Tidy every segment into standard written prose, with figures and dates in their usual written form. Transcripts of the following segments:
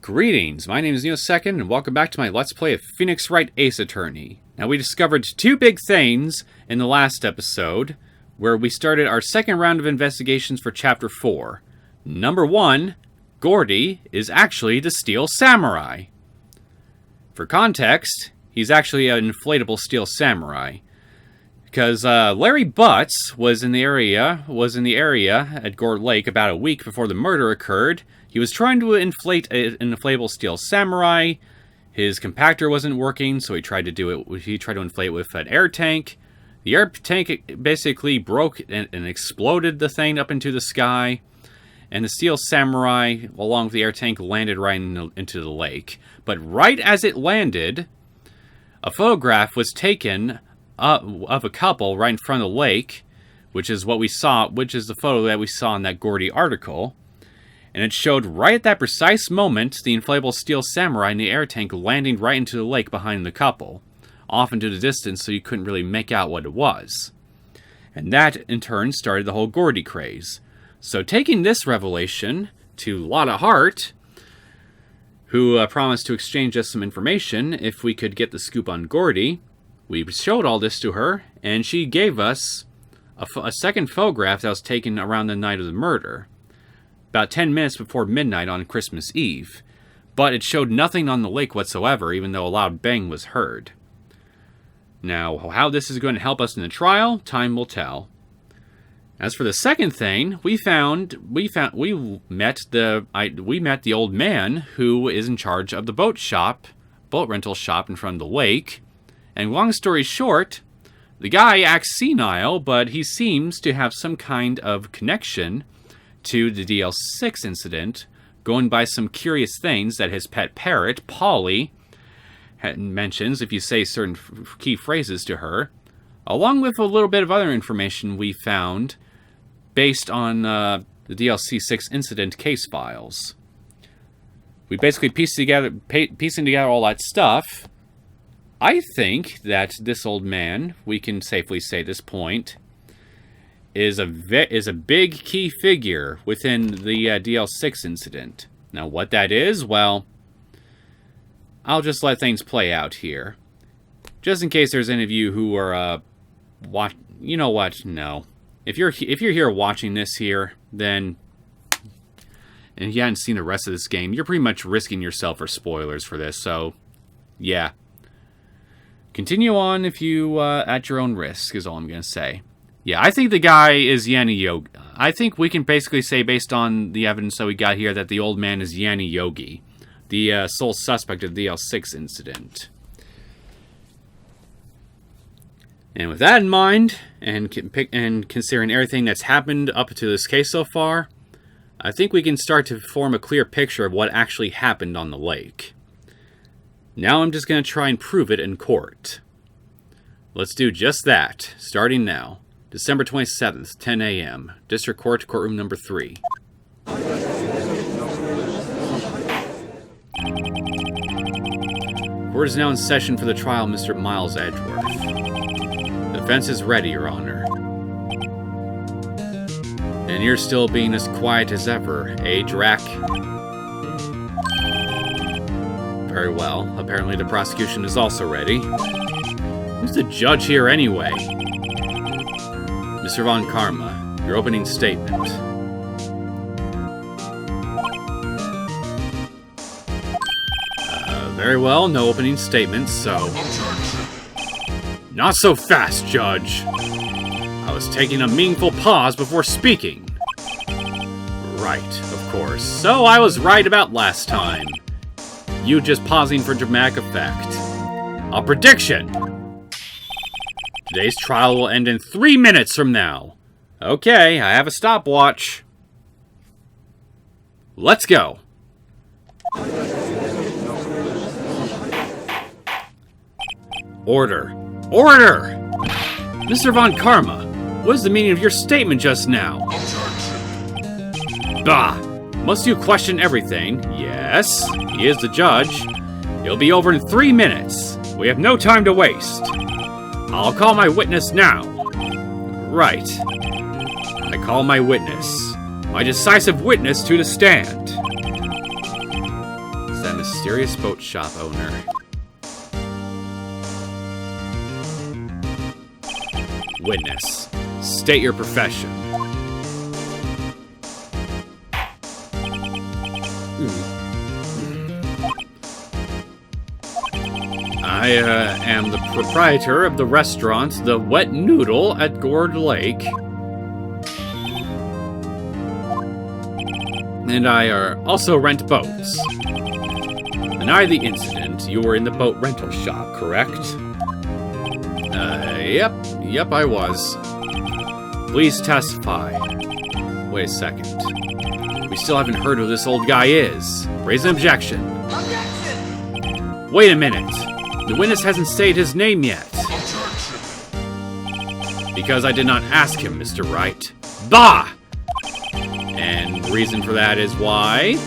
Greetings, my name is Neosekken, and welcome back to my Let's Play of Phoenix Wright Ace Attorney. Now, we discovered two big things in the last episode, where we started our second round of investigations for Chapter 4. Number 1, Gordy is actually the Steel Samurai. For context, he's actually an inflatable Steel Samurai. Because Larry Butts was in the area at Gourd Lake about a week before the murder occurred. He was trying to inflate an inflatable Steel Samurai. His compactor wasn't working, so he tried to inflate it with an air tank. The air tank basically broke and exploded the thing up into the sky. And the Steel Samurai, along with the air tank, landed right into the lake. But right as it landed, a photograph was taken of a couple right in front of the lake, which is the photo that we saw in that Gordy article. And it showed right at that precise moment the inflatable Steel Samurai and the air tank landing right into the lake behind the couple, off into the distance so you couldn't really make out what it was. And that, in turn, started the whole Gordy craze. So taking this revelation to Lotta Hart, who promised to exchange us some information if we could get the scoop on Gordy, we showed all this to her, and she gave us a second photograph that was taken around the night of the murder, about 10 minutes before midnight on Christmas Eve, but it showed nothing on the lake whatsoever, even though a loud bang was heard. Now, how this is going to help us in the trial, time will tell. As for the second thing, we met the old man who is in charge of the boat rental shop in front of the lake. And long story short, the guy acts senile, but he seems to have some kind of connection to the DL6 incident, going by some curious things that his pet parrot, Polly, mentions if you say certain key phrases to her, along with a little bit of other information we found based on the DLC6 incident case files. We basically piecing together all that stuff. I think that this old man, we can safely say at this point, is a big key figure within the DL6 incident. Now, what that is, well, I'll just let things play out here. Just in case there's any of you who are, you know what, no. If you're here watching this here, then, and you haven't seen the rest of this game, you're pretty much risking yourself for spoilers for this, so, yeah. Continue on if you, at your own risk, is all I'm going to say. Yeah, I think the guy is Yanni Yogi. I think we can basically say, based on the evidence that we got here, that the old man is Yanni Yogi, the sole suspect of the DL6 incident. And with that in mind, and considering everything that's happened up to this case so far, I think we can start to form a clear picture of what actually happened on the lake. Now I'm just going to try and prove it in court. Let's do just that, starting now. December 27th, 10 a.m., District Court, Courtroom Number 3. Court is now in session for the trial of Mr. Miles Edgeworth. The defense is ready, Your Honor. And you're still being as quiet as ever, eh, Drac? Very well. Apparently the prosecution is also ready. Who's the judge here anyway? Mr. Von Karma, your opening statement. Very well, no opening statements, so... Not so fast, Judge! I was taking a meaningful pause before speaking. Right, of course. So I was right about last time. You just pausing for dramatic effect. A prediction! Today's trial will end in 3 minutes from now. Okay, I have a stopwatch. Let's go. Order. Order! Mr. Von Karma, what is the meaning of your statement just now? Bah! Must you question everything? Yes, he is the judge. It'll be over in 3 minutes. We have no time to waste. I'll call my witness now. Right. I call my witness. My decisive witness to the stand. mysterious boat shop owner. Witness, state your profession. I am the proprietor of the restaurant The Wet Noodle at Gourd Lake. And I also rent boats. Deny the incident. You were in the boat rental shop, correct? Yep, I was. Please testify. Wait a second. We still haven't heard who this old guy is. Raise an objection. Objection! Wait a minute. The witness hasn't stated his name yet. Objection! Because I did not ask him, Mr. Wright. Bah! And the reason for that is why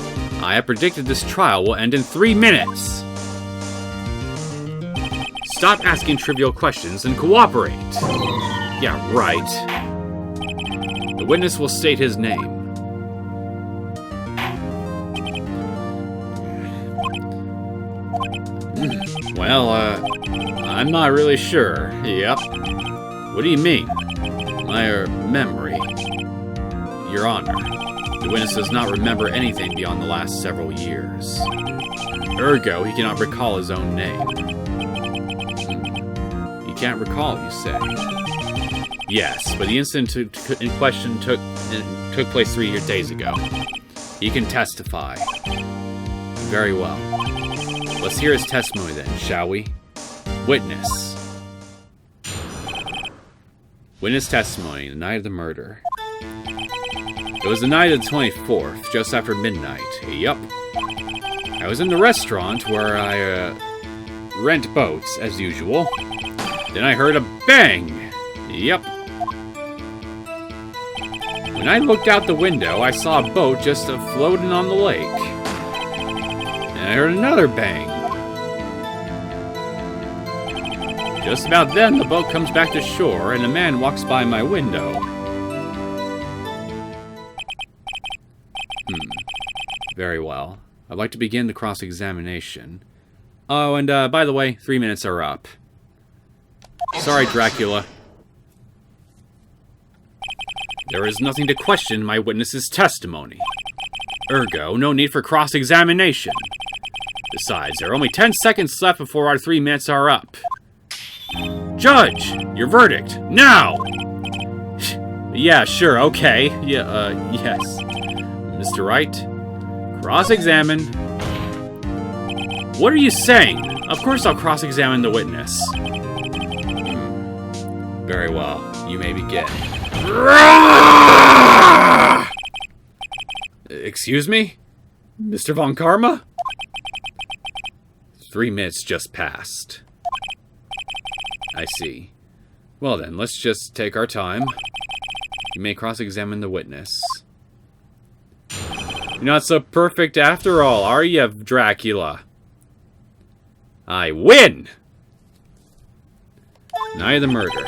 I have predicted this trial will end in 3 minutes. Stop asking trivial questions and cooperate. Yeah, right. The witness will state his name. Well, I'm not really sure. Yep. What do you mean? My memory. Your Honor, the witness does not remember anything beyond the last several years. Ergo, he cannot recall his own name. He can't recall, you say? Yes, but the incident in question took place 3 days ago. He can testify. Very well. Let's hear his testimony then, shall we? Witness. Witness testimony, the night of the murder. It was the night of the 24th, just after midnight. Yup. I was in the restaurant where I rent boats, as usual. Then I heard a bang. Yup. When I looked out the window, I saw a boat just floating on the lake. And I heard another bang. Just about then, the boat comes back to shore, and a man walks by my window. Very well. I'd like to begin the cross-examination. Oh, and by the way, 3 minutes are up. Sorry, Dracula. There is nothing to question my witness's testimony. Ergo, no need for cross-examination. Besides, there are only 10 seconds left before our 3 minutes are up. Judge, your verdict, now! Yeah, sure, okay. Yeah, yes. Mr. Wright, cross-examine. What are you saying? Of course I'll cross-examine the witness. Very well, you may begin. Excuse me? Mr. Von Karma? 3 minutes just passed. I see. Well then, let's just take our time. You may cross-examine the witness. You're not so perfect after all, are you, Dracula? I win! Night of the murder.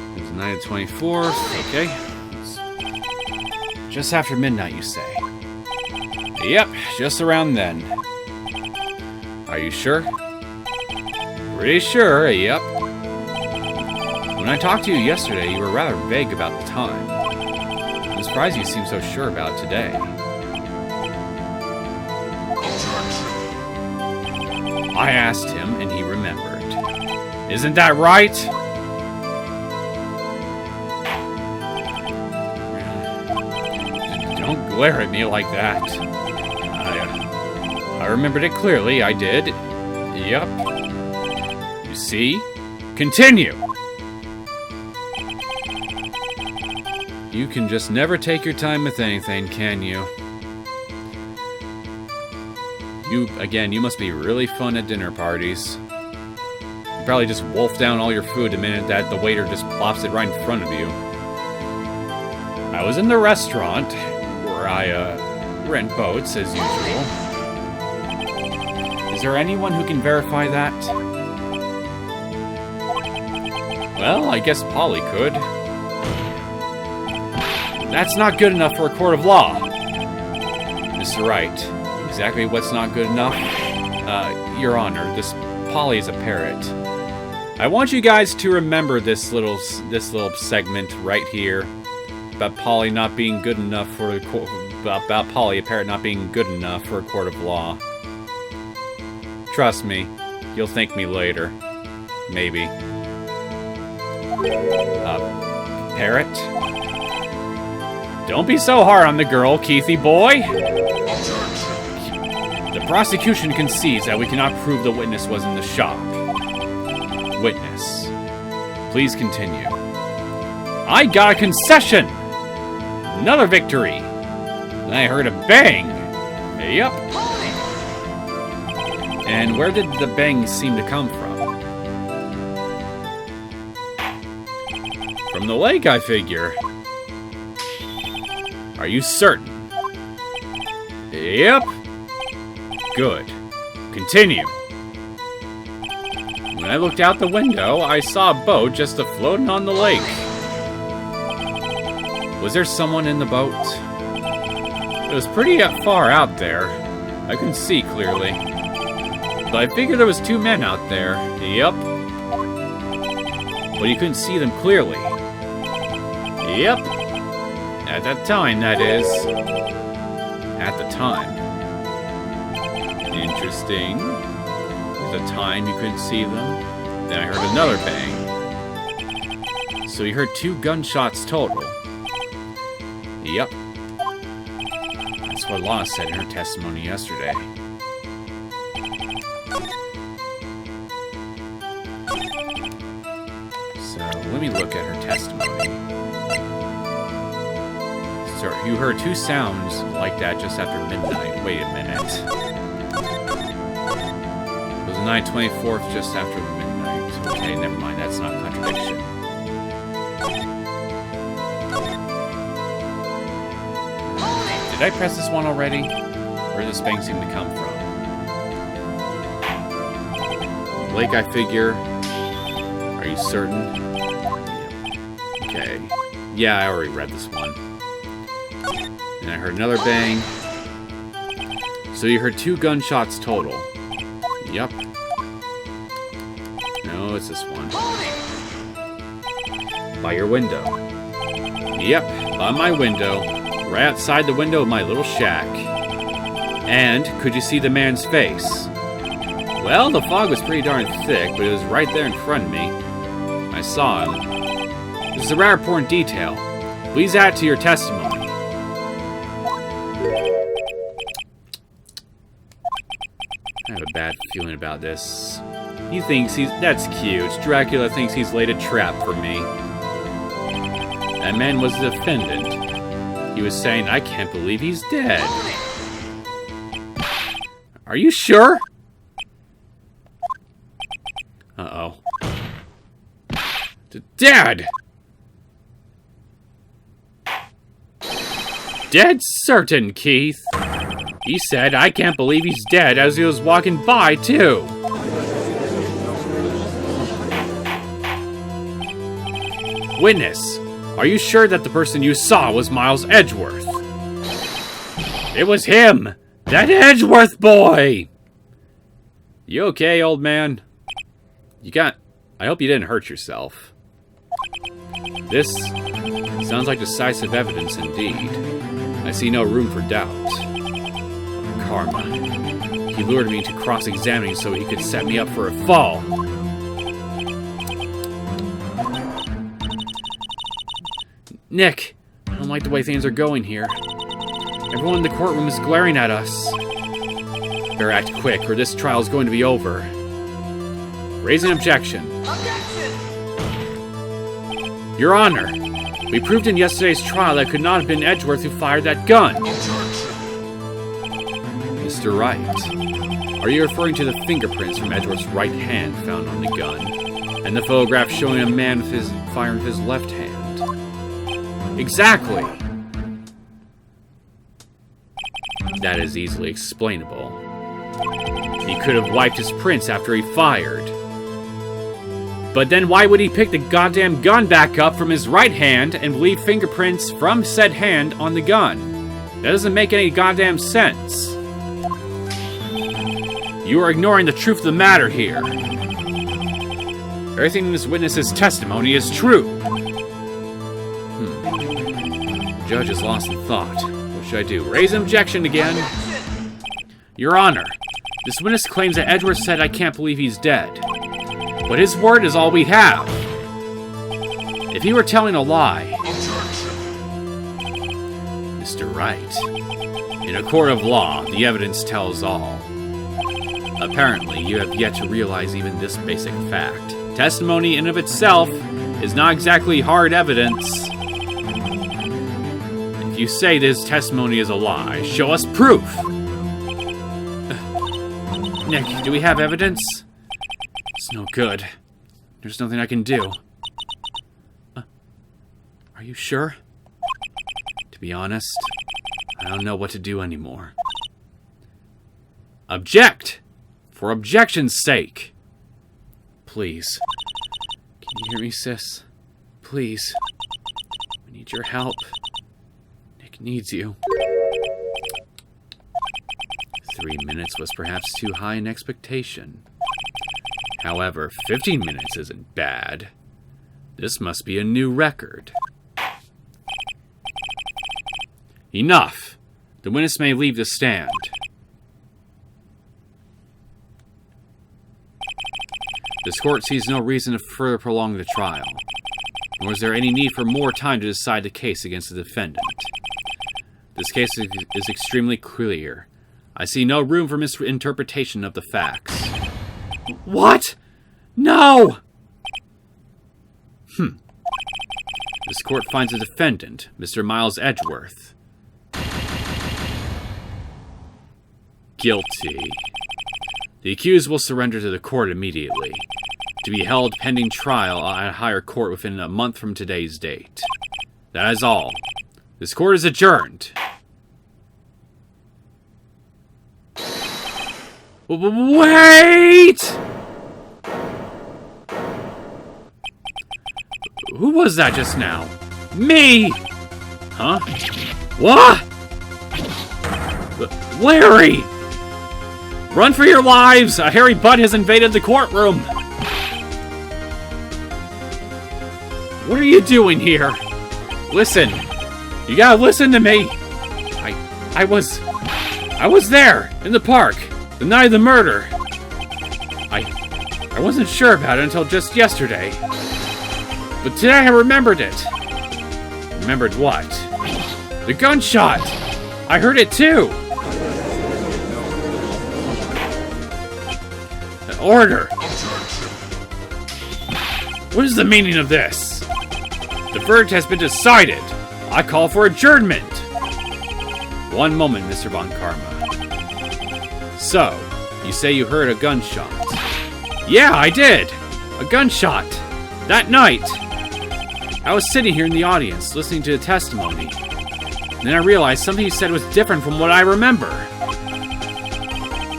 It was the night of the 24th, okay. Just after midnight, you say? Yep, just around then. Are you sure? Pretty sure, yep. When I talked to you yesterday, you were rather vague about the time. I'm surprised you seem so sure about it today. I asked him, and he remembered. Isn't that right? Don't glare at me like that. I remembered it clearly, I did. Yep. You see? Continue! You can just never take your time with anything, can you? You must be really fun at dinner parties. You probably just wolf down all your food the minute that the waiter just plops it right in front of you. I was in the restaurant, where I, rent boats, as usual. Is there anyone who can verify that? Well, I guess Polly could. That's not good enough for a court of law. Mr. Wright, exactly what's not good enough? Your Honor, this Polly is a parrot. I want you guys to remember this little segment right here about Polly not being good enough for about Polly, a parrot, not being good enough for a court of law. Trust me, you'll thank me later. Maybe. Parrot? Don't be so hard on the girl, Keithy boy! The prosecution concedes that we cannot prove the witness was in the shop. Witness. Please continue. I got a concession! Another victory! Then I heard a bang! Yup. And where did the bang seem to come from? From the lake, I figure. Are you certain? Yep. Good. Continue. When I looked out the window, I saw a boat just floating on the lake. Was there someone in the boat? It was pretty far out there. I couldn't see clearly. But I figured there was 2 men out there. Yep. But you couldn't see them clearly. Yep. At that time, that is. At the time. Interesting. At the time, you couldn't see them. Then I heard another bang. So you heard 2 gunshots total. Yep. That's what Lana said in her testimony yesterday. So, let me look at her testimony. So, you heard 2 sounds like that just after midnight. Wait a minute. It was the 9/24th just after midnight. Okay, never mind. That's not a contradiction. Did I press this one already? Where does this bang seem to come from? Lake, I figure. Are you certain? Yeah. Okay. Yeah, I already read this one. And I heard another bang. So you heard 2 gunshots total. Yup. No, it's this one. By your window. Yep, by my window. Right outside the window of my little shack. And could you see the man's face? Well, the fog was pretty darn thick, but it was right there in front of me. I saw him. This is a rather important detail. Please add to your testimony. I have a bad feeling about this. He thinks that's cute. Dracula thinks he's laid a trap for me. That man was the defendant. He was saying, I can't believe he's dead. Are you sure? Uh-oh. Dad! Dead certain, Keith. He said, I can't believe he's dead, as he was walking by, too. Witness, are you sure that the person you saw was Miles Edgeworth? It was him! That Edgeworth boy! You okay, old man? I hope you didn't hurt yourself. This sounds like decisive evidence indeed. I see no room for doubt. Karma. He lured me into cross-examining so he could set me up for a fall. Nick, I don't like the way things are going here. Everyone in the courtroom is glaring at us. Better act quick, or this trial is going to be over. Raise an objection. Objection! Your Honor, we proved in yesterday's trial that it could not have been Edgeworth who fired that gun. Mr. Wright, are you referring to the fingerprints from Edgeworth's right hand found on the gun, and the photograph showing a man with his firing with his left hand? Exactly! That is easily explainable. He could have wiped his prints after he fired. But then why would he pick the goddamn gun back up from his right hand and leave fingerprints from said hand on the gun? That doesn't make any goddamn sense. You are ignoring the truth of the matter here. Everything in this witness's testimony is true. The judge is lost in thought. What should I do? Raise an objection again? Your Honor, this witness claims that Edgeworth said I can't believe he's dead. But his word is all we have. If he were telling a lie... Mr. Wright, in a court of law, the evidence tells all. Apparently, you have yet to realize even this basic fact. Testimony in of itself is not exactly hard evidence. If you say this testimony is a lie, show us proof! Nick, do we have evidence? It's no good. There's nothing I can do. Are you sure? To be honest, I don't know what to do anymore. Object! For objection's sake! Please. Can you hear me, sis? Please. We need your help. Nick needs you. 3 minutes was perhaps too high an expectation. However, 15 minutes isn't bad. This must be a new record. Enough! The witness may leave the stand. This court sees no reason to further prolong the trial, nor is there any need for more time to decide the case against the defendant. This case is extremely clear. I see no room for misinterpretation of the facts. What? No! This court finds the defendant, Mr. Miles Edgeworth, guilty. The accused will surrender to the court immediately, to be held pending trial at a higher court within a month from today's date. That is all. This court is adjourned. Wait! Who was that just now? Me! Huh? What? Larry! Run for your lives! A hairy butt has invaded the courtroom! What are you doing here? Listen! You gotta listen to me! I was there! In the park! The night of the murder! I wasn't sure about it until just yesterday. But today I remembered it! Remembered what? The gunshot! I heard it too! Order! What is the meaning of this? The verdict has been decided. I call for adjournment. One moment, Mr. Von Karma. So, you say you heard a gunshot? Yeah, I did! A gunshot! That night! I was sitting here in the audience, listening to the testimony. And then I realized something you said was different from what I remember.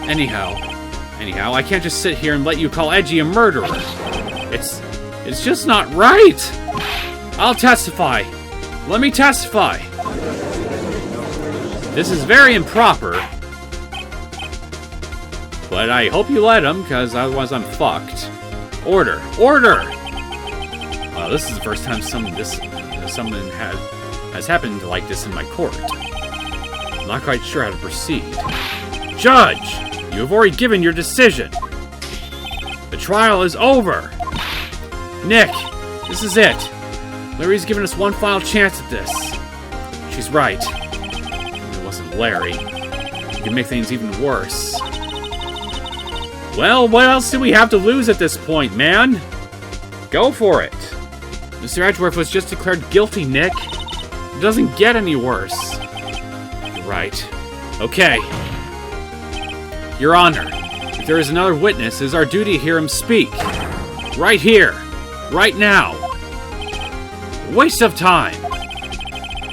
Anyhow, I can't just sit here and let you call Edgy a murderer. It's just not right! I'll testify. Let me testify. This is very improper. But I hope you let him, because otherwise I'm fucked. Order! Order! Well, this is the first time something has happened like this in my court. I'm not quite sure how to proceed. Judge! You have already given your decision. The trial is over. Nick, this is it. Larry's given us one final chance at this. She's right. If it wasn't Larry, it could make things even worse. Well, what else do we have to lose at this point, man? Go for it. Mr. Edgeworth was just declared guilty, Nick. It doesn't get any worse. You're right. Okay. Your Honor, if there is another witness, it is our duty to hear him speak. Right here. Right now. A waste of time.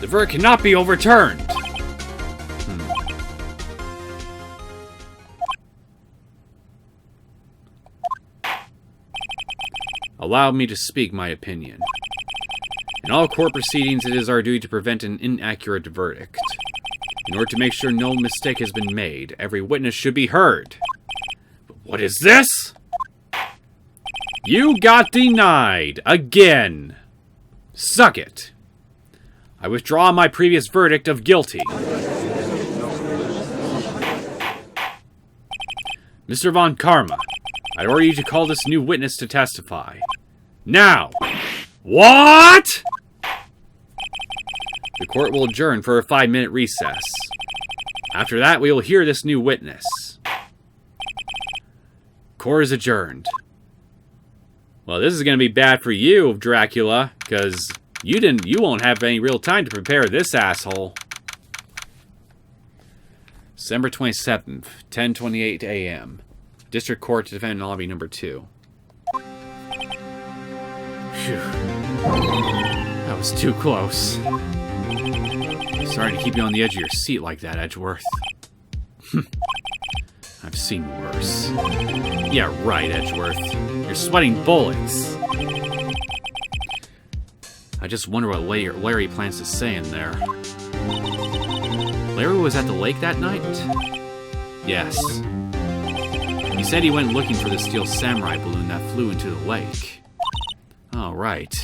The verdict cannot be overturned. Allow me to speak my opinion. In all court proceedings, it is our duty to prevent an inaccurate verdict. In order to make sure no mistake has been made, every witness should be heard. But what is this? You got denied. Again. Suck it. I withdraw my previous verdict of guilty. Mr. Von Karma, I order you to call this new witness to testify. Now! What?! The court will adjourn for a 5-minute recess. After that, we will hear this new witness. Court is adjourned. Well, this is going to be bad for you, Dracula, because you won't have any real time to prepare this asshole. December 27th, 10:28 a.m. District Court to Defendant Lobby number 2. Phew. That was too close. Sorry to keep you on the edge of your seat like that, Edgeworth. I've seen worse. Yeah, right, Edgeworth. You're sweating bullets. I just wonder what Larry plans to say in there. Larry was at the lake that night? Yes. He said he went looking for the steel samurai balloon that flew into the lake. Oh, right.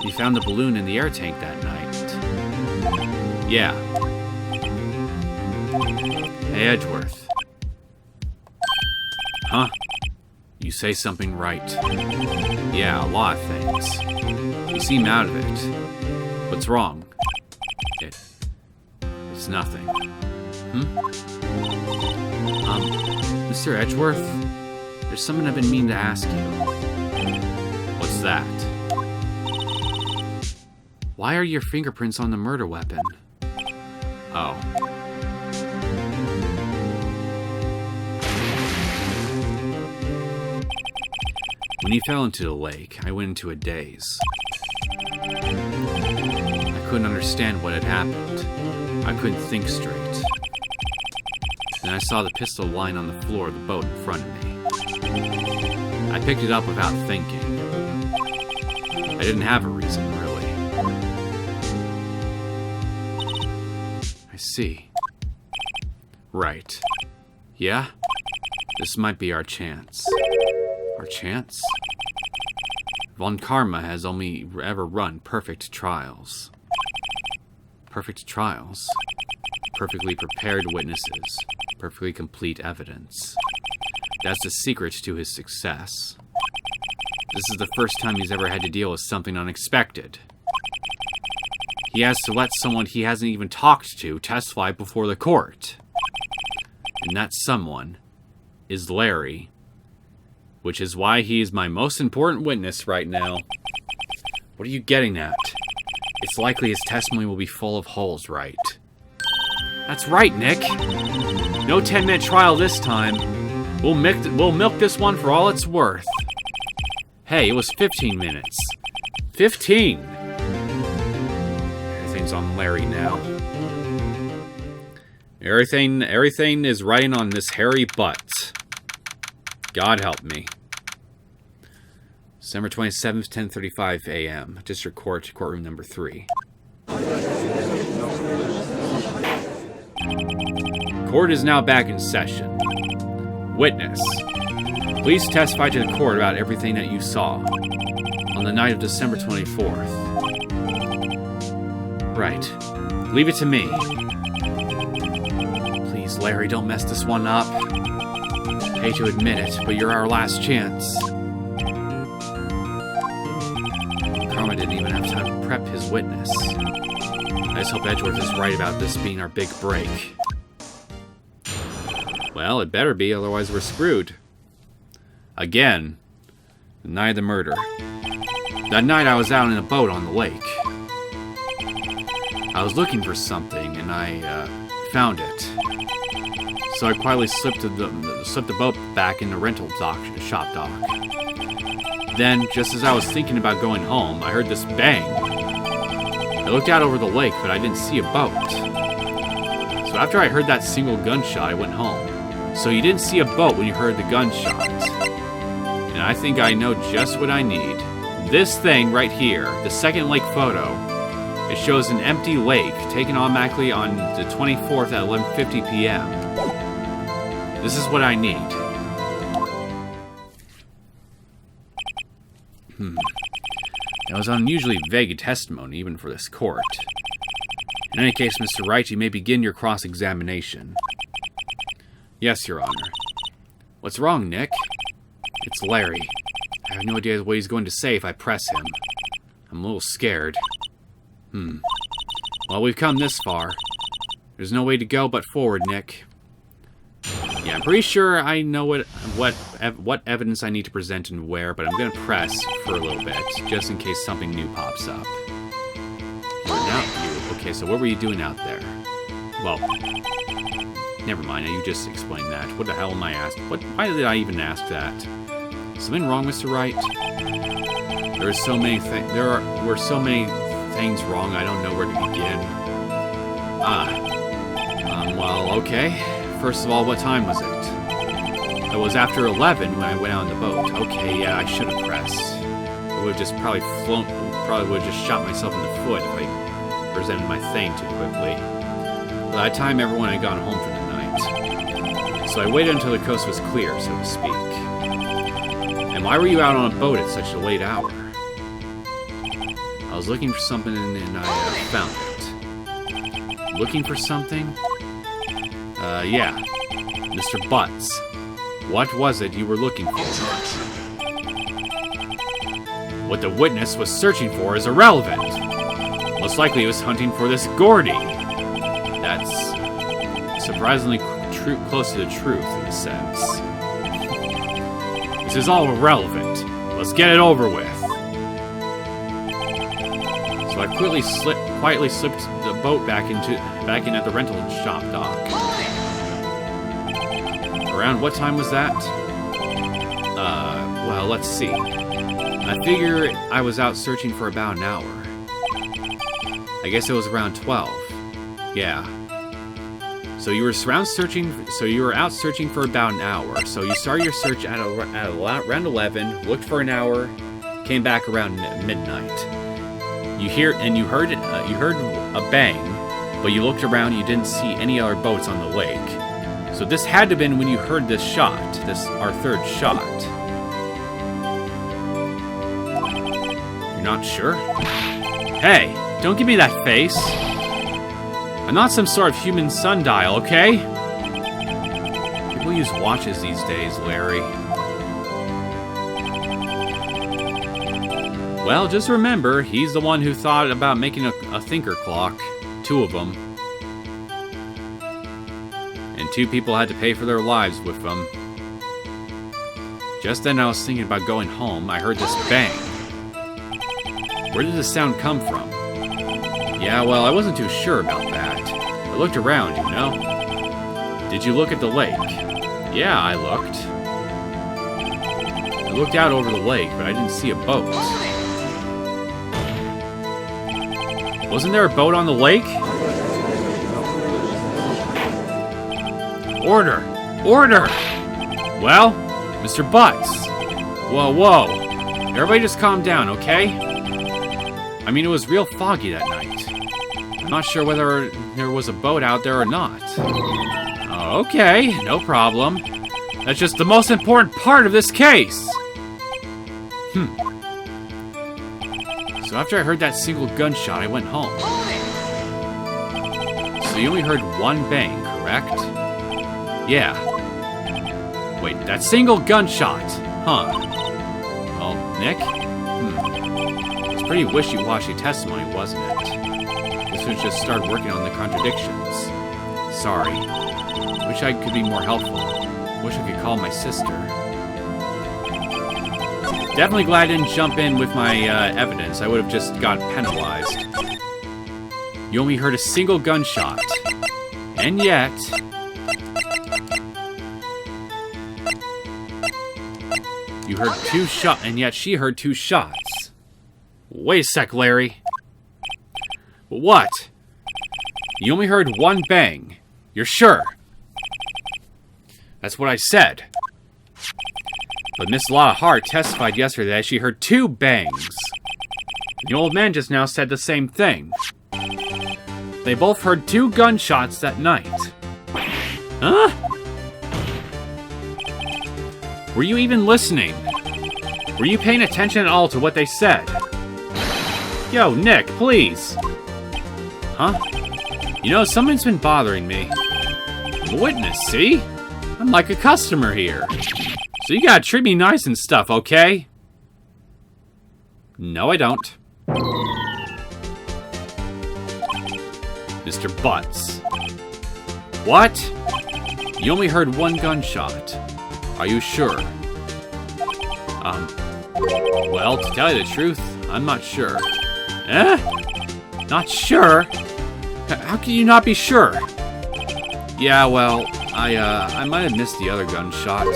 He found the balloon in the air tank that night. Yeah. Hey, Edgeworth. Huh? You say something right. Yeah, a lot of things. You seem out of it. What's wrong? It's nothing. Mr. Edgeworth, there's something I've been meaning to ask you. What's that? Why are your fingerprints on the murder weapon? Oh. When he fell into the lake, I went into a daze. I couldn't understand what had happened. I couldn't think straight. Then I saw the pistol lying on the floor of the boat in front of me. I picked it up without thinking. I didn't have a reason, really. I see. Right. Yeah? This might be our chance. Our chance? Von Karma has only ever run perfect trials. Perfect trials? Perfectly prepared witnesses. Perfectly complete evidence. That's the secret to his success. This is the first time he's ever had to deal with something unexpected. He has to let someone he hasn't even talked to testify before the court. And that someone is Larry. Which is why he is my most important witness right now. What are you getting at? It's likely his testimony will be full of holes, right? That's right, Nick. No 10-minute trial this time. We'll milk this one for all it's worth. Hey, it was 15 minutes. 15! Everything's on Larry now. Everything is riding on this hairy butt. God help me. December 27th, 10:35 a.m. District Court, courtroom number 3. Court is now back in session. Witness, please testify to the court about everything that you saw on the night of December 24th. Right. Leave it to me. Please, Larry, don't mess this one up. Hate to admit it, but you're our last chance. Karma didn't even have time to prep his witness. I just hope Edgeworth is right about this being our big break. Well, it better be, otherwise we're screwed. Again. The night of the murder. That night I was out in a boat on the lake. I was looking for something, and I found it. So I quietly slipped the boat back in the rental shop dock. Then, just as I was thinking about going home, I heard this bang. I looked out over the lake, but I didn't see a boat. So after I heard that single gunshot, I went home. So you didn't see a boat when you heard the gunshot. And I think I know just what I need. This thing right here, the second lake photo, It shows an empty lake, taken automatically on the 24th at 11:50 p.m. This is what I need. That was unusually vague testimony, even for this court. In any case, Mr. Wright, you may begin your cross-examination. Yes, Your Honor. What's wrong, Nick? It's Larry. I have no idea what he's going to say if I press him. I'm a little scared. Well, we've come this far. There's no way to go but forward, Nick. Yeah, I'm pretty sure I know what evidence I need to present and where, but I'm going to press for a little bit, just in case something new pops up. Okay, so what were you doing out there? Well, never mind, you just explained that. What the hell am I asked? Why did I even ask that? Something wrong, Mr. Wright? There were so many things wrong, I don't know where to begin. Well, okay. First of all, what time was it? It was after 11 when I went out on the boat. Okay, yeah, I should have pressed. I would have just probably would have just shot myself in the foot if I presented my thing too quickly. By that time, everyone had gone home for the night. So I waited until the coast was clear, so to speak. And why were you out on a boat at such a late hour? I was looking for something and I found it. Looking for something? Yeah. Mr. Butts. What was it you were looking for? What the witness was searching for is irrelevant. Most likely he was hunting for this Gourdy. That's surprisingly close to the truth, in a sense. This is all irrelevant. Let's get it over with. So I quietly slipped the boat back in at the rental shop dock. Around what time was that? Well, let's see. I figure I was out searching for about an hour. I guess it was around 12. Yeah. So you were out searching for about an hour. So you started your search at around 11, looked for an hour, came back around midnight. You heard a bang, but you looked around and you didn't see any other boats on the lake. So this had to have been when you heard this shot, our third shot. You're not sure? Hey, don't give me that face. I'm not some sort of human sundial, okay? People use watches these days, Larry. Well, just remember, he's the one who thought about making a thinker clock. 2 of them. And 2 people had to pay for their lives with them. Just then I was thinking about going home, I heard this bang. Where did this sound come from? Yeah, well, I wasn't too sure about that. I looked around, you know. Did you look at the lake? Yeah, I looked. I looked out over the lake, but I didn't see a boat. Wasn't there a boat on the lake? Order! Order! Well, Mr. Butts. Whoa. Everybody just calm down, okay? I mean, it was real foggy that night. I'm not sure whether there was a boat out there or not. Okay, no problem. That's just the most important part of this case. So after I heard that single gunshot, I went home. So you only heard one bang, correct? Yeah. Wait, that single gunshot, huh? Oh, Nick? It's pretty wishy-washy testimony, wasn't it? This was just start working on the contradictions. Sorry. Wish I could be more helpful. Wish I could call my sister. Definitely glad I didn't jump in with my evidence. I would have just got penalized. You only heard a single gunshot. And yet... you heard 2 shots, and yet she heard 2 shots. Wait a sec, Larry. What? You only heard 1 bang. You're sure? That's what I said. But Miss Lotta Hart testified yesterday that she heard 2 bangs. The old man just now said the same thing. They both heard 2 gunshots that night. Huh? Were you even listening? Were you paying attention at all to what they said? Yo, Nick, please. Huh? You know, something's been bothering me. I'm a witness, see? I'm like a customer here. So you gotta treat me nice and stuff, okay? No, I don't. Mr. Butts. What? You only heard 1 gunshot. Are you sure? Well, to tell you the truth, I'm not sure. Eh? Not sure? How can you not be sure? Yeah, well, I might have missed the other gunshot.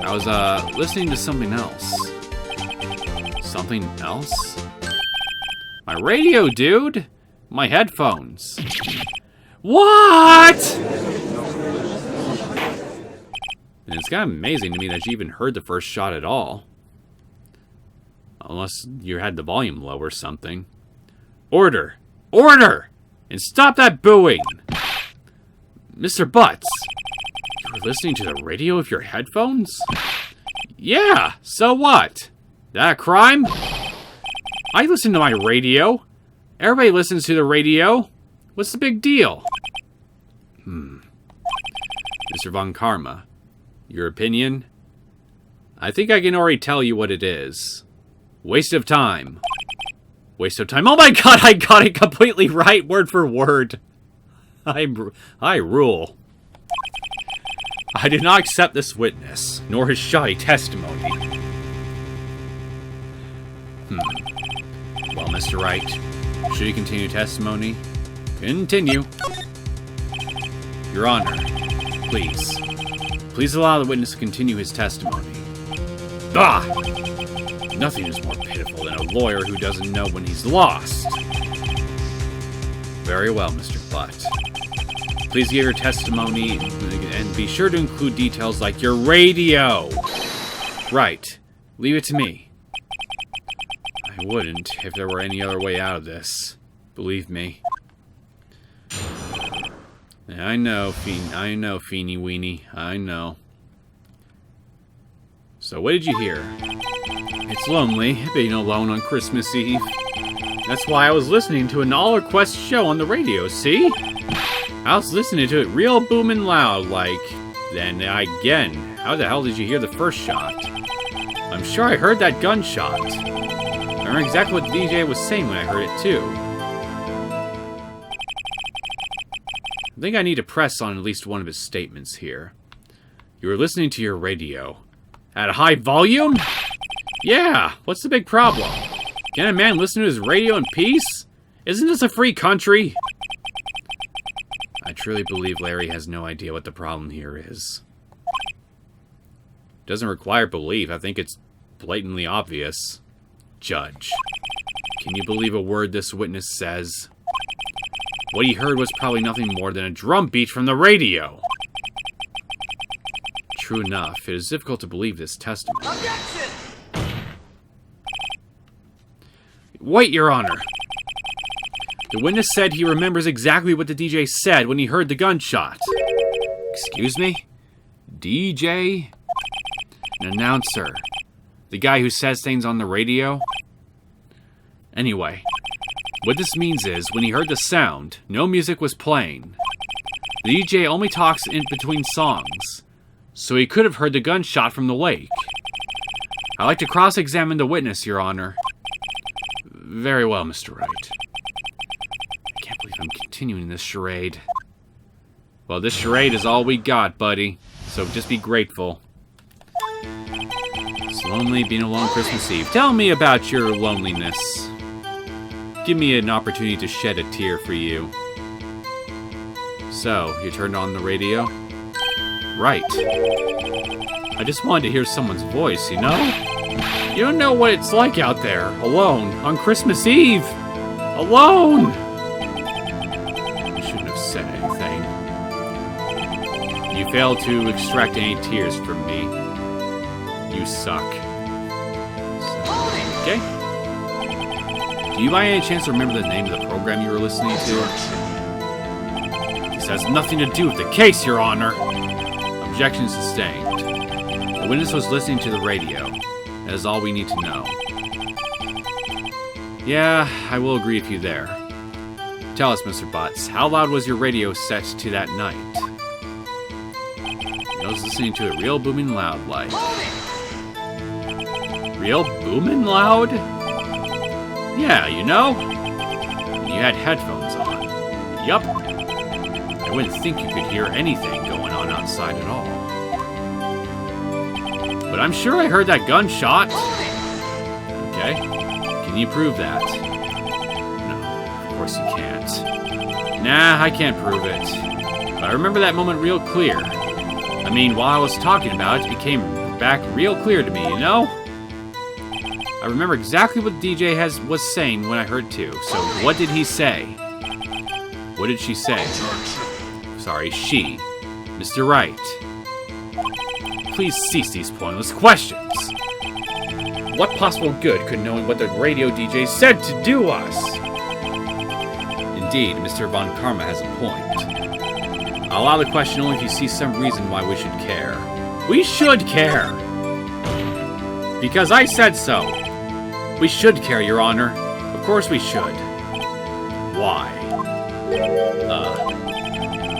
I was, listening to something else. Something else? My radio, dude! My headphones. What?! And it's kind of amazing to me that you even heard the first shot at all. Unless you had the volume low or something. Order! Order! And stop that booing! Mr. Butts, you were listening to the radio with your headphones? Yeah, so what? That a crime? I listen to my radio. Everybody listens to the radio. What's the big deal? Mr. Von Karma, your opinion? I think I can already tell you what it is. Waste of time. Waste of time. Oh my god, I got it completely right, word for word. I rule. I do not accept this witness, nor his shoddy testimony. Well, Mr. Wright, should you continue testimony? Continue. Your Honor, please. Please allow the witness to continue his testimony. Bah! Nothing is more pitiful than a lawyer who doesn't know when he's lost. Very well, Mr. Butt. Please give your testimony and be sure to include details like your radio. Right. Leave it to me. I wouldn't if there were any other way out of this. Believe me. I know, Feeny Weeny. I know. So what did you hear? It's lonely, being alone on Christmas Eve. That's why I was listening to an all-request show on the radio, see? I was listening to it real booming loud, like... Then again, how the hell did you hear the first shot? I'm sure I heard that gunshot. I remember exactly what the DJ was saying when I heard it, too. I think I need to press on at least one of his statements here. You were listening to your radio. At a high volume? Yeah, what's the big problem? Can a man listen to his radio in peace? Isn't this a free country? I truly believe Larry has no idea what the problem here is. Doesn't require belief. I think it's blatantly obvious. Judge, can you believe a word this witness says? What he heard was probably nothing more than a drum beat from the radio. True enough, it is difficult to believe this testimony. Objection! Wait, Your Honor. The witness said he remembers exactly what the DJ said when he heard the gunshot. Excuse me? DJ? An announcer. The guy who says things on the radio? Anyway, what this means is, when he heard the sound, no music was playing. The DJ only talks in between songs, so he could have heard the gunshot from the lake. I'd like to cross-examine the witness, Your Honor. Very well, Mr. Wright. I can't believe I'm continuing this charade. Well, this charade is all we got, buddy, so just be grateful. It's lonely being alone Christmas Eve. Tell me about your loneliness. Give me an opportunity to shed a tear for you. So, you turned on the radio? Right. I just wanted to hear someone's voice, you know? You don't know what it's like out there, alone, on Christmas Eve. Alone! You shouldn't have said anything. You failed to extract any tears from me. You suck. So, okay? Do you by any chance remember the name of the program you were listening to? This has nothing to do with the case, Your Honor. Objection sustained. The witness was listening to the radio. That is all we need to know. Yeah, I will agree with you there. Tell us, Mr. Butts, how loud was your radio set to that night? I was listening to it real booming loud like. Real booming loud? Yeah, you know? You had headphones on. Yup. I wouldn't think you could hear anything going on outside at all. But I'm sure I heard that gunshot. Okay. Can you prove that? No, of course you can't. Nah, I can't prove it. But I remember that moment real clear. I mean, while I was talking about it, it came back real clear to me, you know? I remember exactly what DJ was saying when I heard too. So what did he say? What did she say? Sorry, she. Mr. Wright. Please cease these pointless questions. What possible good could knowing what the radio DJ said to do us? Indeed, Mr. Von Karma has a point. I'll allow the question only if you see some reason why we should care. We should care! Because I said so. We should care, Your Honor. Of course we should. Why?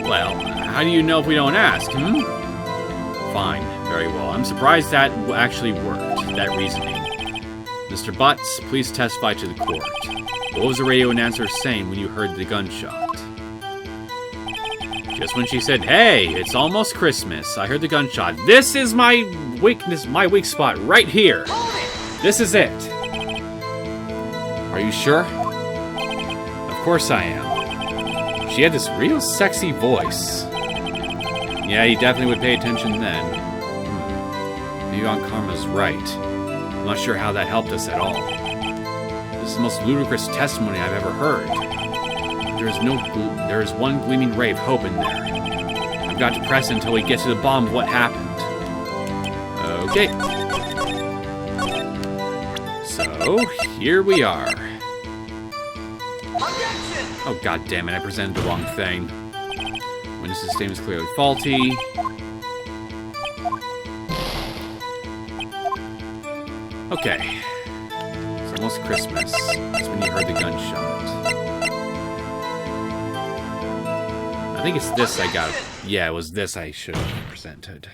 Well, how do you know if we don't ask, Fine, very well. I'm surprised that actually worked, that reasoning. Mr. Butts, please testify to the court. What was the radio announcer saying when you heard the gunshot? Just when she said, "Hey, it's almost Christmas," I heard the gunshot. This is my weakness, my weak spot, right here. This is it. Are you sure? Of course I am. She had this real sexy voice. Yeah, you definitely would pay attention then. Maybe Aunt Karma's right. I'm not sure how that helped us at all. This is the most ludicrous testimony I've ever heard. There is one gleaming ray of hope in there. I've got to press until we get to the bottom of what happened. Okay. So, here we are. Oh, god damn it, I presented the wrong thing. Witness's statement is clearly faulty. Okay. It's almost Christmas. That's when you heard the gunshot. I think it's this I got. Yeah, it was this I should have presented.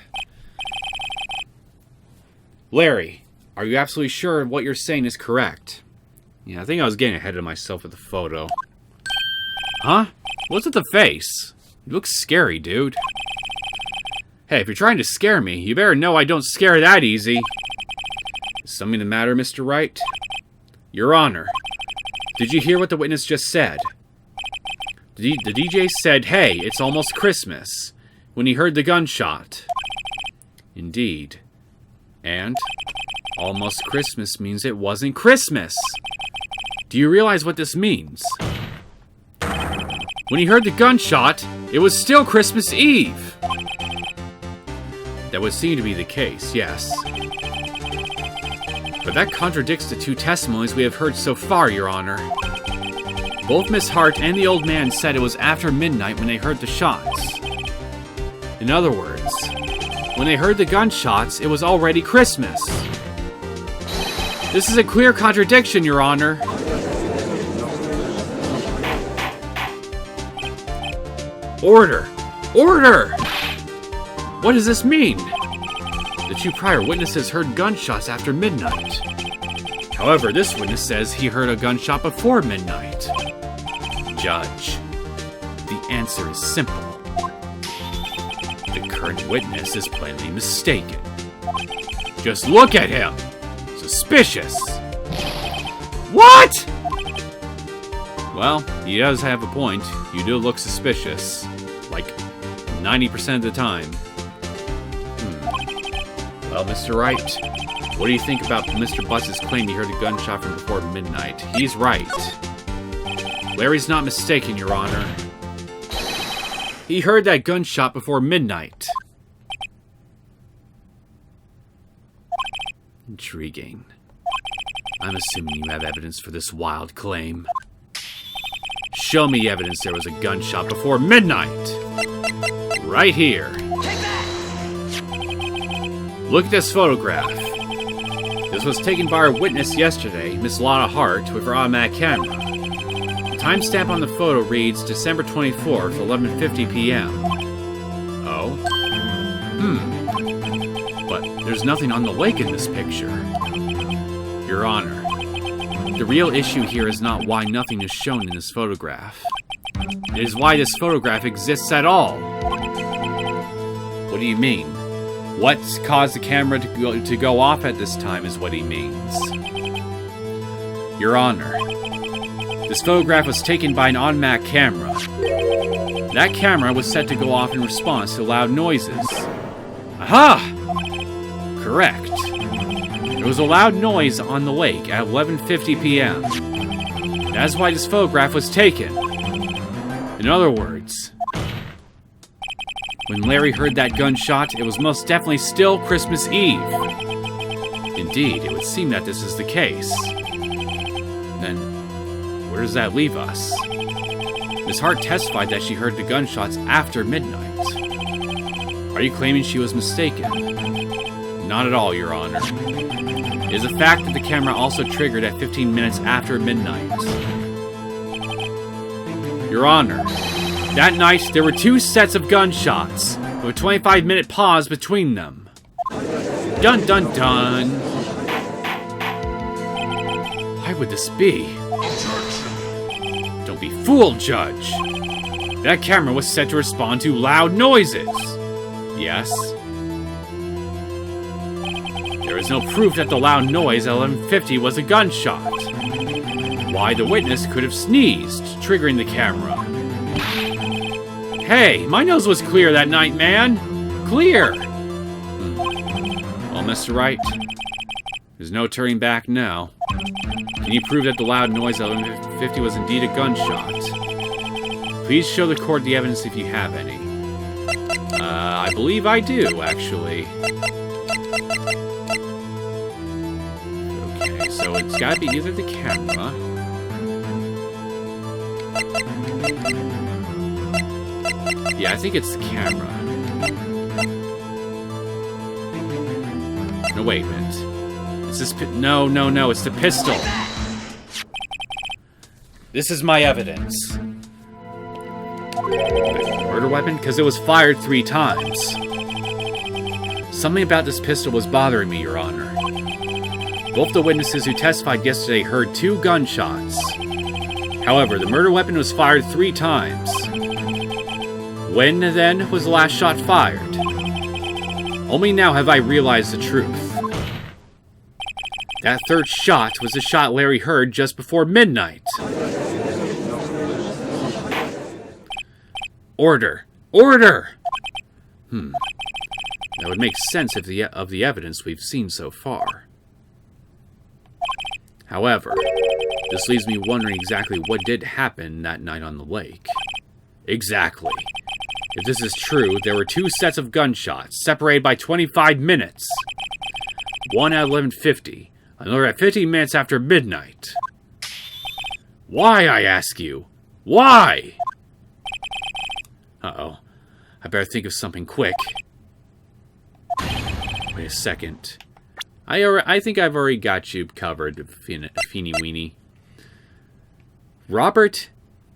Larry, are you absolutely sure what you're saying is correct? Yeah, I think I was getting ahead of myself with the photo. Huh? What's with the face? You look scary, dude. Hey, if you're trying to scare me, you better know I don't scare that easy. Is something the matter, Mr. Wright? Your Honor, did you hear what the witness just said? The DJ said, "Hey, it's almost Christmas," when he heard the gunshot. Indeed. And almost Christmas means it wasn't Christmas. Do you realize what this means? When he heard the gunshot, it was still Christmas Eve. That would seem to be the case, yes. But that contradicts the two testimonies we have heard so far, Your Honor. Both Miss Hart and the old man said it was after midnight when they heard the shots. In other words, when they heard the gunshots, it was already Christmas. This is a clear contradiction, Your Honor. Order! Order! What does this mean? The two prior witnesses heard gunshots after midnight. However, this witness says he heard a gunshot before midnight. Judge, the answer is simple. The current witness is plainly mistaken. Just look at him! Suspicious! What?! Well, he does have a point. You do look suspicious. Like, 90% of the time. Well, Mr. Wright, what do you think about Mr. Butts' claim he heard a gunshot from before midnight? He's right. Larry's not mistaken, Your Honor. He heard that gunshot before midnight. Intriguing. I'm assuming you have evidence for this wild claim. Show me evidence there was a gunshot before midnight! right here. Look at this photograph. This was taken by our witness yesterday, Miss Lotta Hart, with her automatic camera. The timestamp on the photo reads December 24th, 11:50 p.m. Oh? But there's nothing on the lake in this picture. Your Honor, the real issue here is not why nothing is shown in this photograph. It is why this photograph exists at all. What do you mean? What caused the camera to go off at this time is what he means. Your Honor, this photograph was taken by an automatic camera. That camera was set to go off in response to loud noises. Aha! Correct. There was a loud noise on the lake at 11:50 p.m. That's why this photograph was taken. In other words, when Larry heard that gunshot, it was most definitely still Christmas Eve. Indeed, it would seem that this is the case. Then, where does that leave us? Miss Hart testified that she heard the gunshots after midnight. Are you claiming she was mistaken? Not at all, Your Honor. It is a fact that the camera also triggered at 15 minutes after midnight. Your Honor, that night there were 2 sets of gunshots, with a 25-minute pause between them. Dun dun dun! Why would this be? Don't be fooled, Judge! That camera was set to respond to loud noises. Yes? There is no proof that the loud noise at 11:50 was a gunshot. Why the witness could have sneezed, triggering the camera. Hey, my nose was clear that night, man! Clear! Well, Mr. Wright, there's no turning back now. Can you prove that the loud noise at 11:50 was indeed a gunshot? Please show the court the evidence if you have any. I believe I do, actually. Okay, so it's gotta be either the camera. Yeah, I think it's the camera. No, wait a minute. Is this no, it's the pistol. This is my evidence. Murder weapon? Because it was fired 3 times. Something about this pistol was bothering me, Your Honor. Both the witnesses who testified yesterday heard 2 gunshots. However, the murder weapon was fired 3 times. When, then, was the last shot fired? Only now have I realized the truth. That 3rd shot was the shot Larry heard just before midnight. Order! Order! That would make sense of the evidence we've seen so far. However, this leaves me wondering exactly what did happen that night on the lake. Exactly. If this is true, there were 2 sets of gunshots, separated by 25 minutes. One at 11:50, another at 15 minutes after midnight. Why, I ask you? Why? Uh-oh. I better think of something quick. Wait a second. I think I've already got you covered, Feeny Weeny. Robert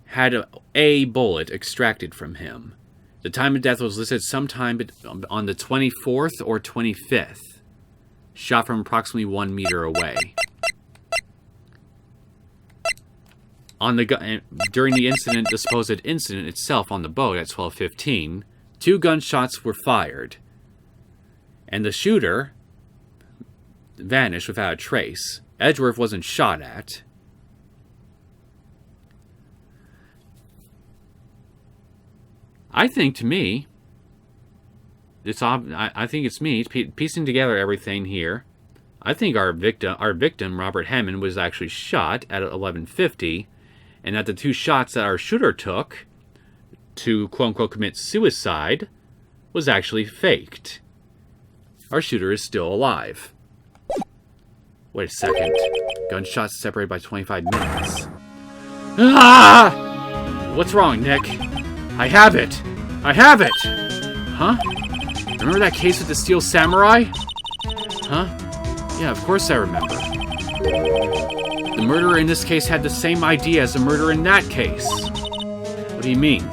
had a bullet extracted from him. The time of death was listed sometime on the 24th or 25th. Shot from approximately 1 meter away. During the supposed incident itself on the boat at 12:15, 2 gunshots were fired. And the shooter vanished without a trace. Edgeworth wasn't shot at. I think, to me, I think it's me piecing together everything here. I think our victim, Robert Hammond, was actually shot at 11:50, and that the 2 shots that our shooter took to quote-unquote commit suicide was actually faked. Our shooter is still alive. Wait a second. Gunshots separated by 25 minutes. Ah! What's wrong, Nick? I have it! I have it! Huh? Remember that case with the steel samurai? Huh? Yeah, of course I remember. The murderer in this case had the same idea as the murderer in that case. What do you mean?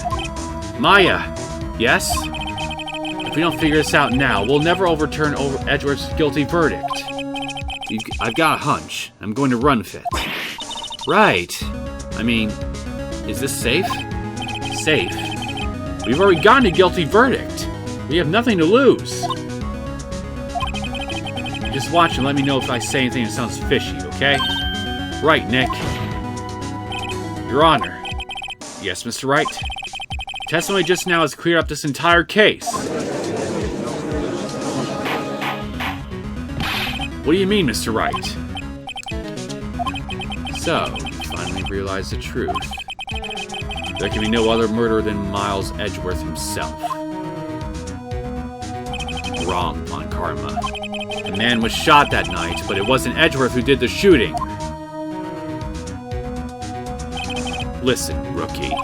Maya, yes? If we don't figure this out now, we'll never overturn Edgeworth's guilty verdict. I've got a hunch. I'm going to run with it. Right. I mean, is this safe? Safe? We've already gotten a guilty verdict. We have nothing to lose. Just watch and let me know if I say anything that sounds fishy, okay? Right, Nick. Your Honor. Yes, Mr. Wright? Testimony just now has cleared up this entire case. What do you mean, Mr. Wright? So, you finally realize the truth. There can be no other murderer than Miles Edgeworth himself. Wrong, Von Karma. The man was shot that night, but it wasn't Edgeworth who did the shooting. Listen, rookie.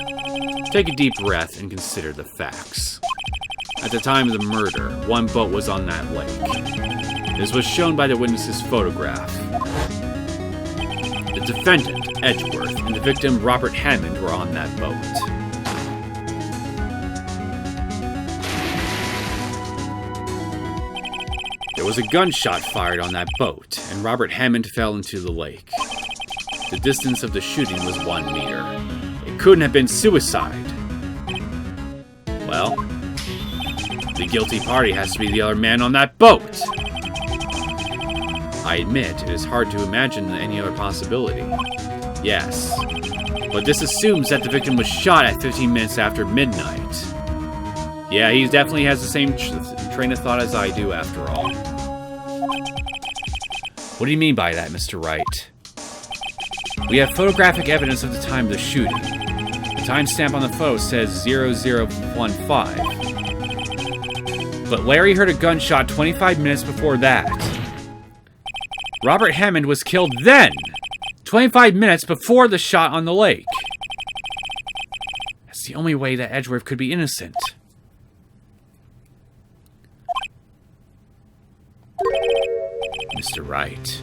Take a deep breath and consider the facts. At the time of the murder, one boat was on that lake. This was shown by the witness's photograph. The defendant, Edgeworth, and the victim, Robert Hammond, were on that boat. There was a gunshot fired on that boat, and Robert Hammond fell into the lake. The distance of the shooting was 1 meter. It couldn't have been suicide. Well, the guilty party has to be the other man on that boat. I admit, it is hard to imagine any other possibility. Yes, but this assumes that the victim was shot at 15 minutes after midnight. Yeah, he definitely has the same train of thought as I do, after all. What do you mean by that, Mr. Wright? We have photographic evidence of the time of the shooting. The timestamp on the photo says 0015. But Larry heard a gunshot 25 minutes before that. Robert Hammond was killed then, 25 minutes before the shot on the lake. That's the only way that Edgeworth could be innocent. Mr. Wright,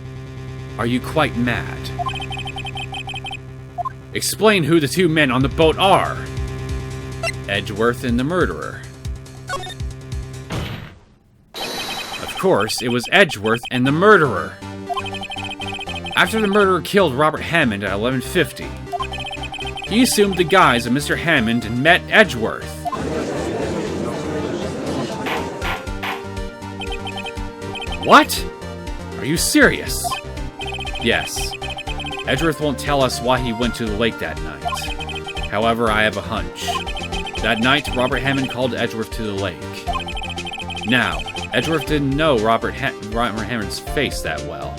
are you quite mad? Explain who the two men on the boat are. Edgeworth and the murderer. Of course, it was Edgeworth and the murderer. After the murderer killed Robert Hammond at 11:50, he assumed the guise of Mr. Hammond and met Edgeworth. What? Are you serious? Yes. Edgeworth won't tell us why he went to the lake that night. However, I have a hunch. That night, Robert Hammond called Edgeworth to the lake. Now, Edgeworth didn't know Robert Hammond's face that well.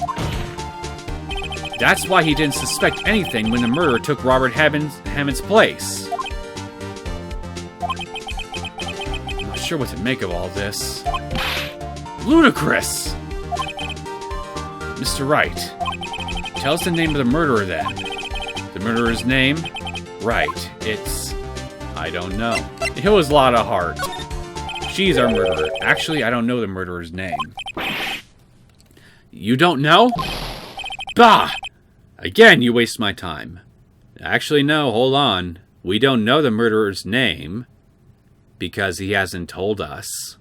That's why he didn't suspect anything when the murderer took Robert Hammond's place. I'm not sure what to make of all this. Ludicrous! Mr. Wright, tell us the name of the murderer then. The murderer's name? Right, it's... I don't know. It was a lot of heart. She's our murderer. Actually, I don't know the murderer's name. You don't know? Bah! Again, you waste my time. Actually, no, hold on. We don't know the murderer's name because he hasn't told us.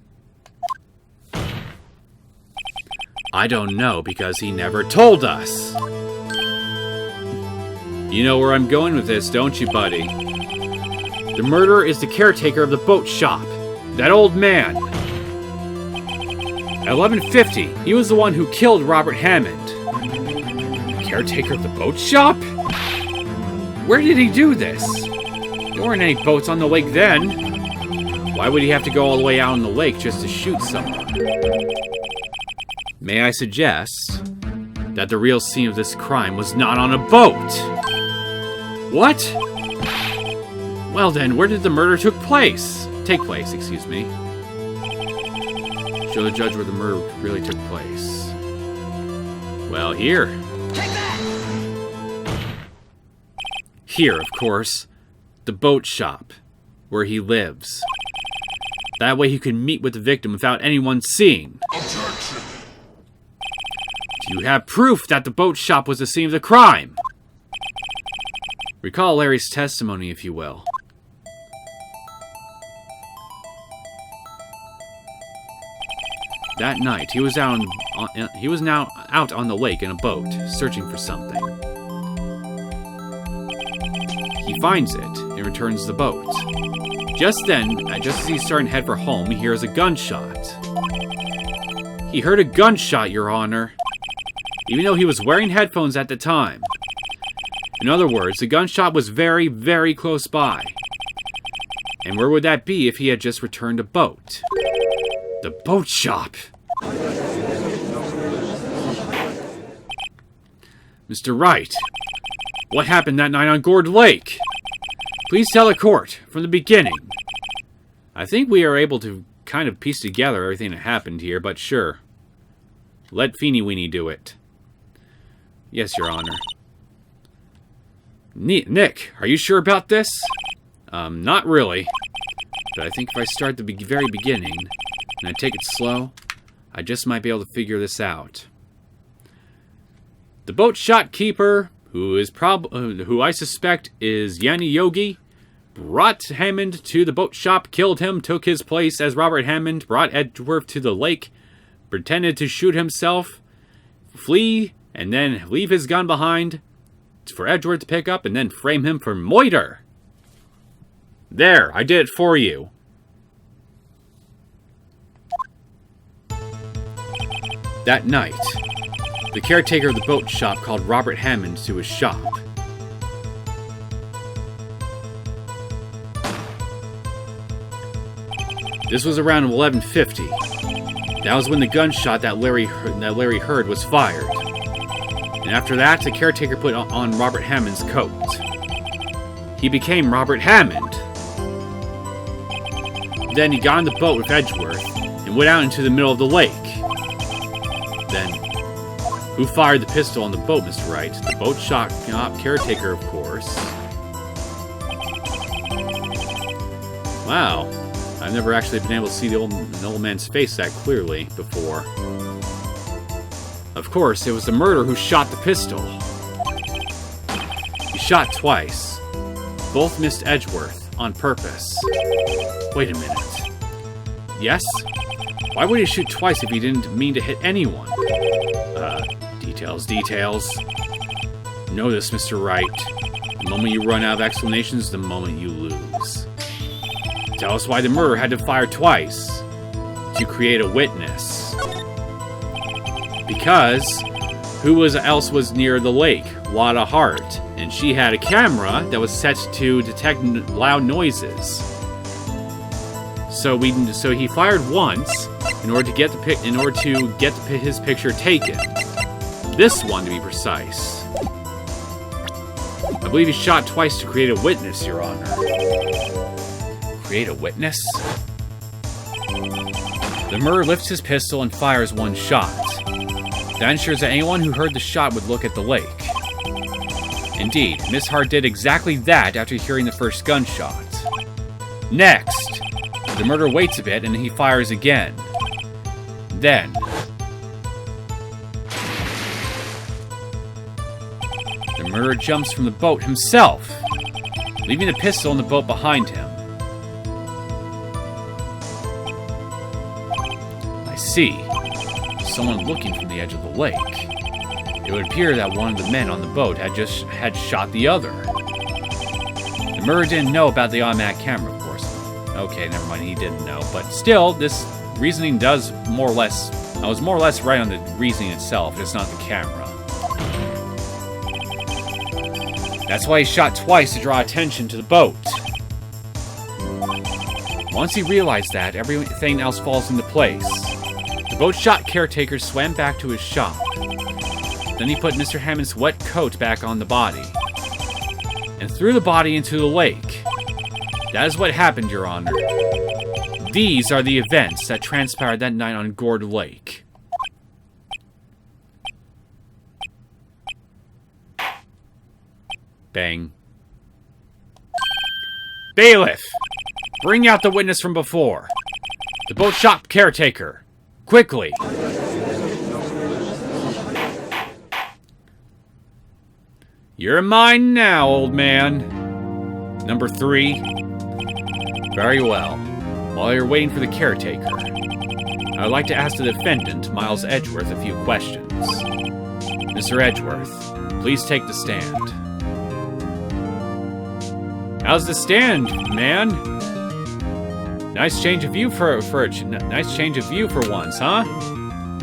I don't know because he never told us. You know where I'm going with this, don't you, buddy? The murderer is the caretaker of the boat shop. That old man. At 11:50, he was the one who killed Robert Hammond. Caretaker of the boat shop? Where did he do this? There weren't any boats on the lake then. Why would he have to go all the way out on the lake just to shoot someone? May I suggest that the real scene of this crime was not on a boat? What? Well then, where did the murder take place? Excuse me. Show the judge where the murder really took place. Well, here. Take that! Here, of course. The boat shop, where he lives. That way he could meet with the victim without anyone seeing. Objection! Do you have proof that the boat shop was the scene of the crime? Recall Larry's testimony, if you will. That night, he was now out on the lake in a boat, searching for something. He finds it and returns the boat. Just then, just as he's starting to head for home, he hears a gunshot. He heard a gunshot, Your Honor, even though he was wearing headphones at the time. In other words, the gunshot was very, very close by. And where would that be if he had just returned a boat? The boat shop! Mr. Wright, what happened that night on Gourd Lake? Please tell the court, from the beginning. I think we are able to kind of piece together everything that happened here, but sure. Let Feeny Weeny do it. Yes, Your Honor. Nick, are you sure about this? Not really. But I think if I start at the very beginning, and I take it slow, I just might be able to figure this out. The boat shop keeper, who I suspect is Yanni Yogi, brought Hammond to the boat shop, killed him, took his place as Robert Hammond, brought Edgeworth to the lake, pretended to shoot himself, flee, and then leave his gun behind for Edgeworth to pick up, and then frame him for murder. There, I did it for you. That night, the caretaker of the boat shop called Robert Hammond to his shop. This was around 11:50. That was when the gunshot that Larry heard was fired. And after that, the caretaker put on Robert Hammond's coat. He became Robert Hammond. Then he got on the boat with Edgeworth and went out into the middle of the lake. Then, who fired the pistol on the boat, Mr. Wright? The boat shop caretaker, of course. Wow. I've never actually been able to see the old man's face that clearly before. Of course, it was the murderer who shot the pistol. He shot twice. Both missed Edgeworth on purpose. Wait a minute. Yes? Why would he shoot twice if he didn't mean to hit anyone? Details. Know this, Mr. Wright. The moment you run out of explanations, the moment you lose. Tell us why the murderer had to fire twice. To create a witness. Because who else was near the lake? Wada Hart. And she had a camera that was set to detect loud noises. So he fired once in order to get his picture taken. This one, to be precise. I believe he shot twice to create a witness, Your Honor. Create a witness? The murderer lifts his pistol and fires one shot. That ensures that anyone who heard the shot would look at the lake. Indeed, Miss Hart did exactly that after hearing the first gunshot. Next, the murderer waits a bit and he fires again. Then, the murderer jumps from the boat himself, leaving the pistol in the boat behind him. I see. Someone looking from the edge of the lake. It would appear that one of the men on the boat had shot the other. The murderer didn't know about the automatic camera, of course. Okay, never mind, he didn't know. But still, this reasoning does more or less... I was more or less right on the reasoning itself, it's not the camera. That's why he shot twice to draw attention to the boat. Once he realized that, everything else falls into place. The boat shop caretaker swam back to his shop. Then he put Mr. Hammond's wet coat back on the body. And threw the body into the lake. That is what happened, Your Honor. These are the events that transpired that night on Gourd Lake. Bang. Bailiff! Bring out the witness from before. The boat shop caretaker! Quickly! You're mine now, old man. Number 3. Very well. While you're waiting for the caretaker, I would like to ask the defendant, Miles Edgeworth, a few questions. Mr. Edgeworth, please take the stand. How's the stand, man? Nice change of view for once, huh?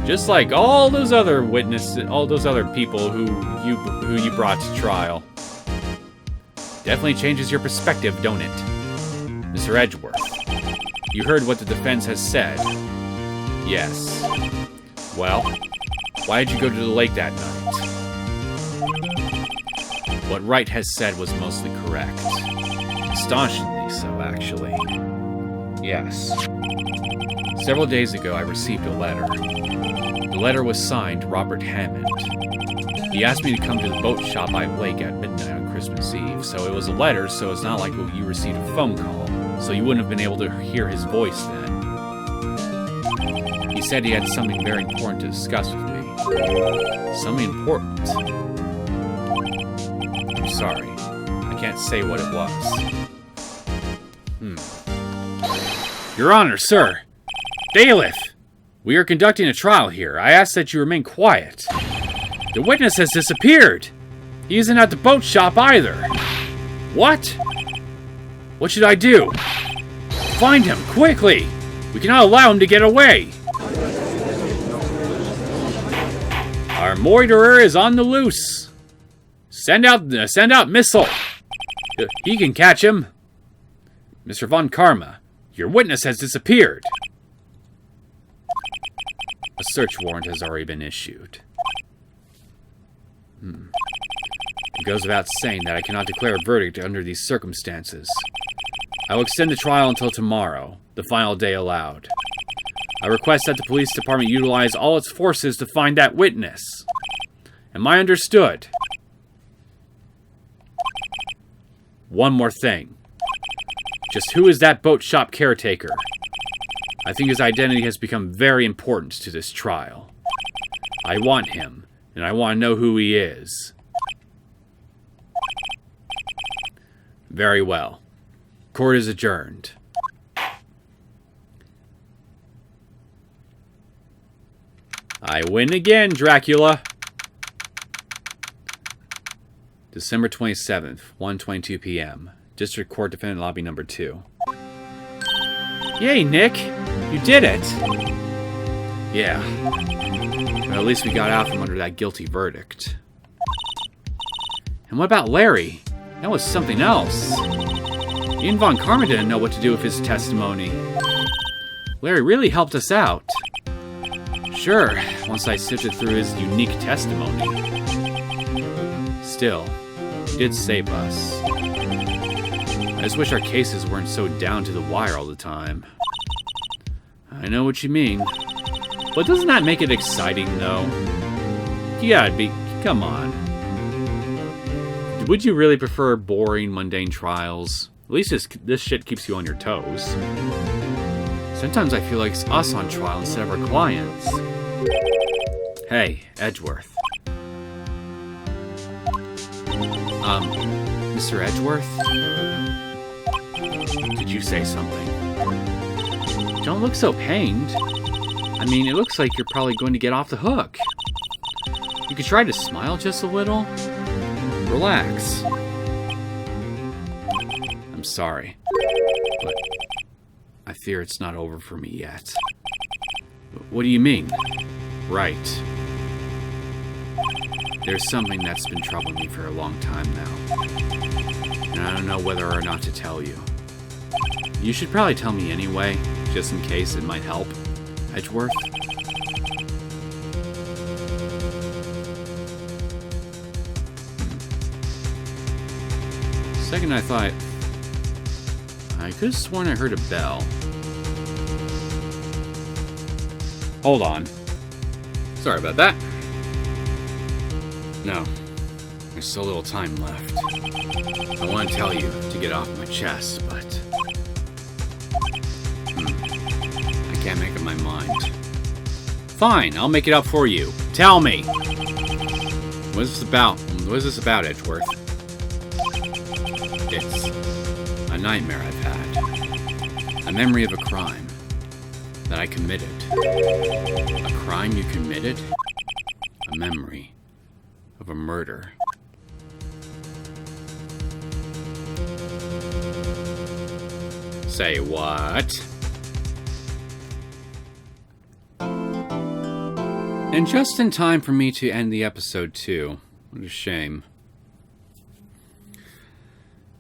Just like all those other witnesses, all those other people who you brought to trial. Definitely changes your perspective, don't it? Mr. Edgeworth, you heard what the defense has said. Yes. Well, why did you go to the lake that night? What Wright has said was mostly correct. Astonishingly so, actually. Yes. Several days ago, I received a letter. The letter was signed Robert Hammond. He asked me to come to the boat shop by the lake at midnight on Christmas Eve, so it was a letter, so it's not like you received a phone call, so you wouldn't have been able to hear his voice then. He said he had something very important to discuss with me. Something important? I'm sorry. I can't say what it was. Your Honor, sir. Bailiff! We are conducting a trial here. I ask that you remain quiet. The witness has disappeared. He isn't at the boat shop either. What? What should I do? Find him, quickly! We cannot allow him to get away. Our moiterer is on the loose. Send out missile. He can catch him. Mr. Von Karma, your witness has disappeared. A search warrant has already been issued. It goes without saying that I cannot declare a verdict under these circumstances. I will extend the trial until tomorrow, the final day allowed. I request that the police department utilize all its forces to find that witness. Am I understood? One more thing. Just who is that boat shop caretaker? I think his identity has become very important to this trial. I want him, and I want to know who he is. Very well. Court is adjourned. I win again, Dracula. December 27th, 1:22 p.m. District Court Defendant Lobby Number 2. Yay, Nick! You did it! Yeah. But at least we got out from under that guilty verdict. And what about Larry? That was something else. Even Von Karma didn't know what to do with his testimony. Larry really helped us out. Sure, once I sifted through his unique testimony. Still, he did save us. I just wish our cases weren't so down to the wire all the time. I know what you mean. But doesn't that make it exciting, though? You gotta be... Come on. Would you really prefer boring, mundane trials? At least this shit keeps you on your toes. Sometimes I feel like it's us on trial instead of our clients. Hey, Edgeworth. Mr. Edgeworth? Did you say something? Don't look so pained. I mean, it looks like you're probably going to get off the hook. You could try to smile just a little. Relax. I'm sorry, but I fear it's not over for me yet. What do you mean? Right. There's something that's been troubling me for a long time now. And I don't know whether or not to tell you. You should probably tell me anyway, just in case it might help. Edgeworth? Second I thought... I could have sworn I heard a bell. Hold on. Sorry about that. No. There's so little time left. I want to tell you to get off my chest, but... I can't make up my mind. Fine, I'll make it up for you. Tell me! What is this about? What is this about, Edgeworth? It's a nightmare I've had. A memory of a crime that I committed. A crime you committed? A memory of a murder. Say what? And just in time for me to end the episode too. What a shame.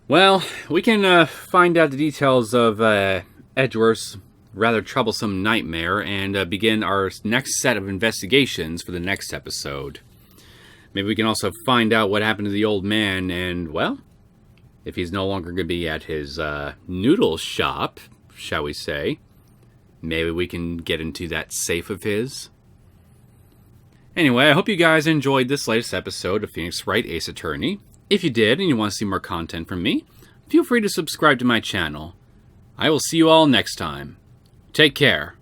Well, we can find out the details of Edgeworth's rather troublesome nightmare and begin our next set of investigations for the next episode. Maybe we can also find out what happened to the old man and, well, if he's no longer going to be at his noodle shop, shall we say. Maybe we can get into that safe of his. Anyway, I hope you guys enjoyed this latest episode of Phoenix Wright Ace Attorney. If you did and you want to see more content from me, feel free to subscribe to my channel. I will see you all next time. Take care.